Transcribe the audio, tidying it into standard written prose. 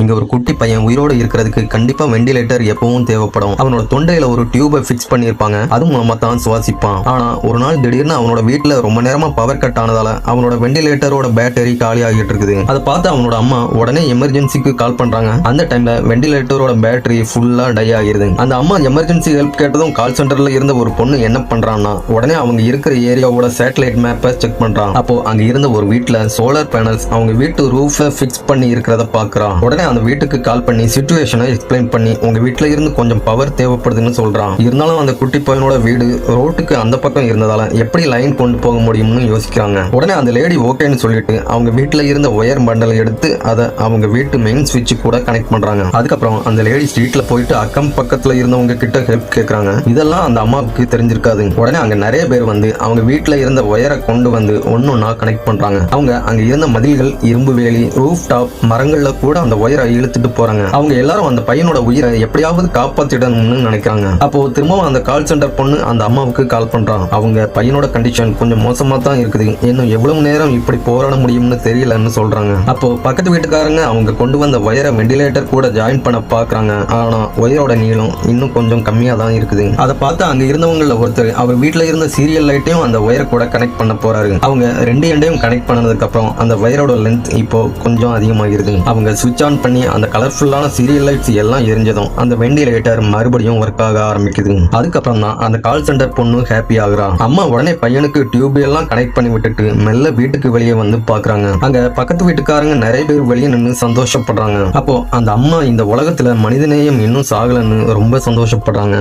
இங்க ஒரு குட்டி பையன் உயிரோடு இருக்கிறதுக்கு கண்டிப்பா வெண்டிலேட்டர் எப்பவும் தேவைப்படும். அவனோட தொண்டையில ஒரு டியூபை ஃபிக்ஸ் பண்ணிருப்பாங்க. அது மூலமா தான் சுவாசிப்பான். ஆனா ஒரு நாள் திடீர்னு அவனோட வீட்டுல ரொம்ப நேரமா பவர் கட் ஆனதால அவனோட வெண்டிலேட்டரோட பேட்டரி காலி ஆகிட்டு இருக்குது. அதை பார்த்து அவனோட அம்மா உடனே எமர்ஜென்சிக்கு கால் பண்றாங்க. அந்த டைம்ல வெண்டிலேட்டரோட பேட்டரி ஃபுல்லா டை ஆகிருது. அந்த அம்மா எமர்ஜென்சி ஹெல்ப் கேட்டதும் கால் சென்டர்ல இருந்த ஒரு பொண்ணு என்ன பண்றான்னா உடனே அவங்க இருக்கிற ஏரியாவோட சேட்டலைட் மேப்பை செக் பண்றான். அப்போ அங்க இருந்த ஒரு வீட்டுல சோலார் பேனல்ஸ் அவங்க வீட்டு ரூஃபை ஃபிக்ஸ் பண்ணி இருக்கிறத பாக்குறான். உடனே அந்த வீட்டுக்கு கால் பண்ணி சிச்சுவேஷனை எக்ஸ்பிளைன் பண்ணி உங்க வீட்டுல இருந்து கொஞ்சம் பவர் தேவைப்படுதுன்னு சொல்றான். இருந்தாலும் அந்த குட்டி பையனோட வீடு ரோட்டுக்கு அந்த பக்கம் இருந்ததால எப்படி லைன் கொண்டு போக முடியும்னு யோசிக்கிறாங்க. உடனே அந்த லேடி ஓகேன்னு சொல்லிட்டு அவங்க வீட்டுல இருந்த ஒயர் பண்டலை எடுத்து அதை அவங்க வீட்டு மெயின் ஸ்விட்ச் கூட கனெக்ட் பண்றாங்க. அதுக்கப்புறம் அந்த லேடி ஸ்ட்ரீட்ல போயிட்டு அக்கம் பக்கத்துல இருந்தவங்க கிட்ட ஹெல்ப் கேட்கறாங்க. இதெல்லாம் அந்த அம்மாவுக்கு தெரிஞ்சிருக்காது. உடனே அங்க நிறைய பேர் வந்து அவங்க வீட்டுல இருந்த ஒயரை கொண்டு வந்து ஒன்னொன்னா கனெக்ட் பண்றாங்க. அவங்க அங்க இருந்த மதில்கள், இரும்பு வேலி, ரூஃப் டாப், மரங்கள்ல கூட அந்த ஒயரை இழுத்துட்டு போறாங்க. அவங்க எல்லாரும் அந்த பையனோட உயிரை எப்படியாவது காப்பாத்திடணும்னு நினைக்கிறாங்க. அப்போ திரும்பவும் அந்த கால் சென்டர் பொண்ணு அந்த அம்மாவுக்கு கால் பண்றான். அவங்க பையனோட கண்டிஷன் கொஞ்சம் மோசமா தான் இருக்குது, இன்னும் எவ்வளவு நேரம் இப்படி போராட முடியும்னு தெரியலன்னு சொல்றாங்க. அப்போ பக்கத்து வீட்டுக்காரங்க அவங்க கொண்டு வந்த ஒயரை வெண்டிலேட்டர் கூட ஜாயின் பண்ண பாக்குறாங்க. ஆனா ஒயரோட நீளம் இன்னும் கொஞ்சம் கம்மியா தான் இருக்குது. அதை பார்த்து அங்க இருந்தவங்கள ஒருத்தர் அவர் வீட்டுல இருந்த சீரியல் லைட்டையும் அந்த ஒயரை கூட கனெக்ட் பண்ண போறாரு. அவங்க ரெண்டு எண்டையும் கனெக்ட் பண்ணதுக்கு அப்புறம் அந்த ஒயரோட லென்த் இப்போ கொஞ்சம் அதிகமாகிருது. அவங்க சுவிட்ச் ஆன் பண்ணி அந்த கலர்ஃபுல்லான சீரியல் லைட்ஸ் எல்லாம் எரிஞ்சதும் அந்த வெண்டிலேட்டர் மறுபடியும் ஒர்க் ஆக ஆரம்பிக்குது. அதுக்கப்புறம் தான் அந்த கால் சென்டர் பொண்ணு ஹாப்பி ஆகுறான். அம்மா உடனே பையனுக்கு டியூப் எல்லாம் கனெக்ட் பண்ணி விட்டுட்டு மெல்ல வீட்டுக்கு வெளியே வந்து பாக்குறாங்க. அங்க பக்கத்து வீட்டுக்காரங்க நிறைய பேர் வெளியே நின்று சந்தோஷப்படுறாங்க. அப்போ அந்த அம்மா இந்த உலகத்துல மனிதநேயம் இன்னும் சாகலன்னு ரொம்ப சந்தோஷப்படுறாங்க.